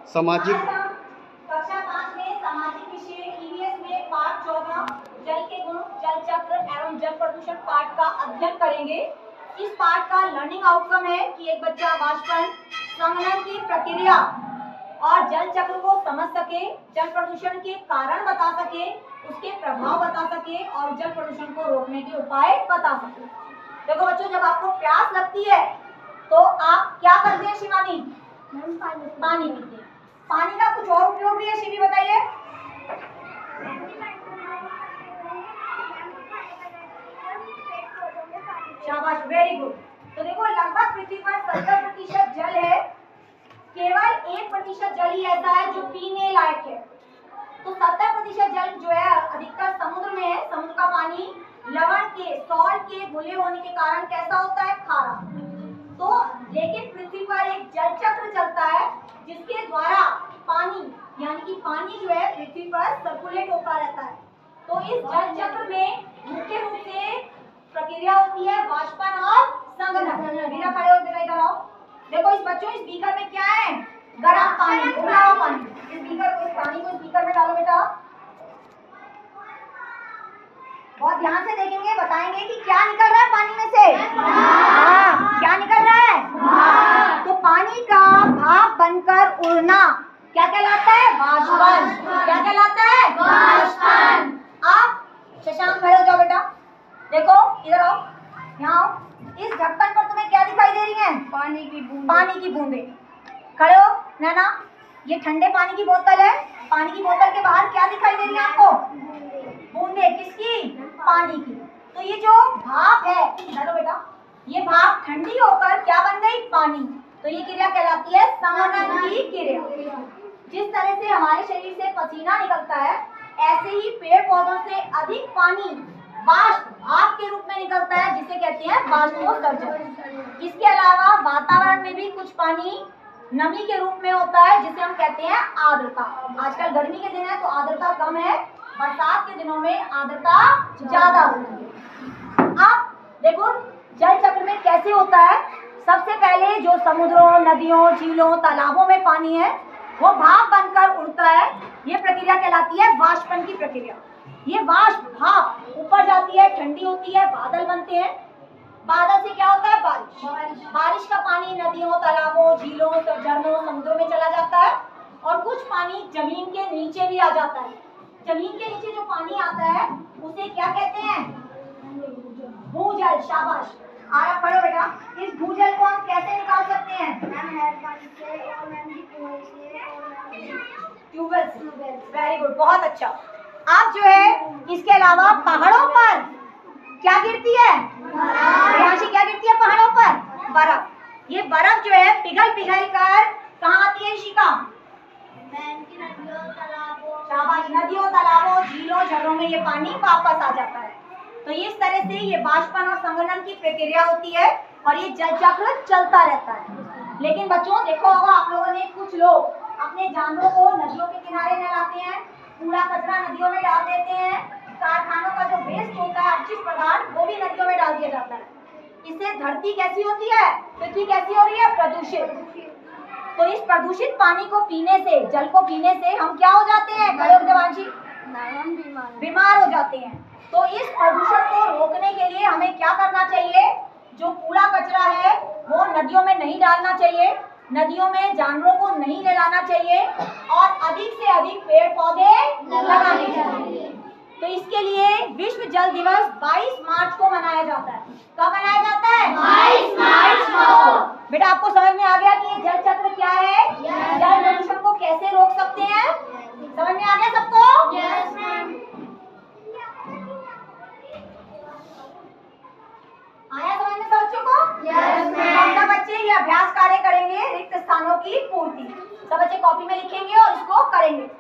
सामाजिक कक्षा 5 में सामाजिक विषय ईवीएस में पाठ 14 जल के गुण, जल चक्र एवं जल प्रदूषण पाठ का अध्ययन करेंगे। इस पाठ का लर्निंग आउटकम है कि एक बच्चा वाष्पन, संघनन की प्रक्रिया और जल चक्र को समझ सके, जल प्रदूषण के कारण बता सके, उसके प्रभाव बता सके और जल प्रदूषण को रोकने के उपाय बता सके। देखो बच्चों, जब आपको प्यास लगती है तो आप क्या करते हैं शिवानी? पानी पीते हैं। पानी का कुछ और उपयोग भी है शिवी, बताइए। शाबाश, वेरी गुड। तो देखो, लगभग पृथ्वी पर 70% जल है, केवल 1% जल ही ऐसा है जो पीने लायक है। तो 70% जल जो है अधिकतर समुद्र में है। समुद्र का पानी लवण के, सॉल्ट के घुले होने के कारण कैसा होता है? खारा। तो लेकिन पृथ्वी पर एक जल चक्र चलता है जिसके द्वारा पानी, यानी कि पानी जो है पृथ्वी पर सर्कुलेट होता रहता है। तो इस जल चक्र में मुख्य रूप से प्रक्रिया होती है वाष्पन और संघनन। मेरा खड़े हो, बेटा इधर आओ। देखो इस बच्चों, इस बीकर में क्या है? गर्म पानी, उबला हुआ पानी। इस बीकर को, इस पानी को इस बीकर में डालो बेटा। बहुत ध्यान से देखेंगे, बताएंगे कि क्या निकल रहा है पानी में से। हाँ, क्या निकल रहा है? तो पानी का भाप बनकर उड़ना क्या कहलाता है? वाष्पन। क्या कहलाता है? वाष्पन। आप शशांक खड़े हो जाओ बेटा। देखो इधर आओ, यहाँ आओ। इस ढक्कन पर तुम्हें क्या दिखाई दे रही है? पानी की बूंदें। पानी की बूंदें। खड़े हो नैना। ये ठंडे पानी की बोतल है। पानी की बोतल के बाहर क्या दिखाई दे रही है आपको? बूंदें। किसकी? पानी की। तो ये जो भाप है, चलो बेटा, ये भाप ठंडी होकर क्या बन गई? पानी। तो ये क्रिया कहलाती है संघनन की क्रिया। जिस तरह से हमारे शरीर से पसीना निकलता है, ऐसे ही पेड़ पौधों से अधिक पानी वाष्प, भाप के रूप में निकलता है, जिसे कहते हैं वाष्पोत्सर्जन। इसके अलावा वातावरण में भी कुछ पानी नमी के रूप में होता है, जिसे हम कहते हैं आर्द्रता। आजकल गर्मी के दिन है तो आर्द्रता कम है, बरसात के दिनों में आर्द्रता ज्यादा होती है। अब देखो जल चक्र में कैसे होता है। सबसे पहले जो समुद्रों, नदियों, झीलों, तालाबों में पानी है वो भाप बनकर उड़ता है। ये प्रक्रिया कहलाती है वाष्पन की प्रक्रिया। ये वाष्प, भाप ऊपर जाती है, ठंडी होती है, बादल बनते हैं। बादल से क्या होता है? बारिश। बारिश का पानी नदियों, तालाबों, झीलों, झरनों, समुद्रों में चला जाता है और कुछ पानी जमीन के नीचे भी आ जाता है। जमीन के नीचे जो पानी आता है उसे क्या कहते हैं? भूजल। शाबाश, आरा पढ़ो बेटा। इस भूजल को हम कैसे निकाल सकते हैं? ट्यूबवेल से। वेरी गुड, बहुत अच्छा। अब जो है इसके अलावा पहाड़ों पर क्या गिरती है? राशि क्या गिरती है पहाड़ों पर? बर्फ। ये बर्फ जो है पिघल पिघल कर कहाँ आती है शिका? शाबाश, नदियों, तालाबों, झीलों, झरनों में ये पानी वापस आ जाता है। तो इस तरह से ये वाष्पन और संघनन की प्रक्रिया होती है और ये जल चक्र चलता रहता है। लेकिन बच्चों देखो होगा आप लोगों ने, कुछ लोग अपने जानवरों को नदियों के किनारे नहलाते हैं, कूड़ा कचरा नदियों में डाल देते हैं, कारखानों का जो वेस्ट होता है, अपशिष्ट पदार्थ, वो भी नदियों में डाल दिया जाता है। इससे धरती कैसी होती है? पृथ्वी कैसी हो रही है? प्रदूषित। तो इस प्रदूषित पानी को पीने से, जल को पीने से हम क्या हो जाते हैं? बीमार हो जाते हैं। तो इस प्रदूषण को रोकने के लिए हमें क्या करना चाहिए? जो कूड़ा कचरा है वो नदियों में नहीं डालना चाहिए, नदियों में जानवरों को नहीं नहलाना चाहिए और अधिक से अधिक पेड़ पौधे लगाने चाहिए। तो इसके लिए विश्व जल दिवस 22 मार्च को मनाया जाता है। कब मनाया जाता है? 22 मार्च को। बेटा आपको समझ में आ गया कि ये जल चक्र क्या है? जल प्रदूषण को कैसे रोक सकते हैं? समझ में आ गया सबको? Yes ma'am. आया समझ में सब बच्चों को? Yes ma'am. सब बच्चे ये अभ्यास कार्य करेंगे, रिक्त स्थानों की पूर्ति। सब बच्चे कॉपी में लिखेंगे और इसको करेंगे।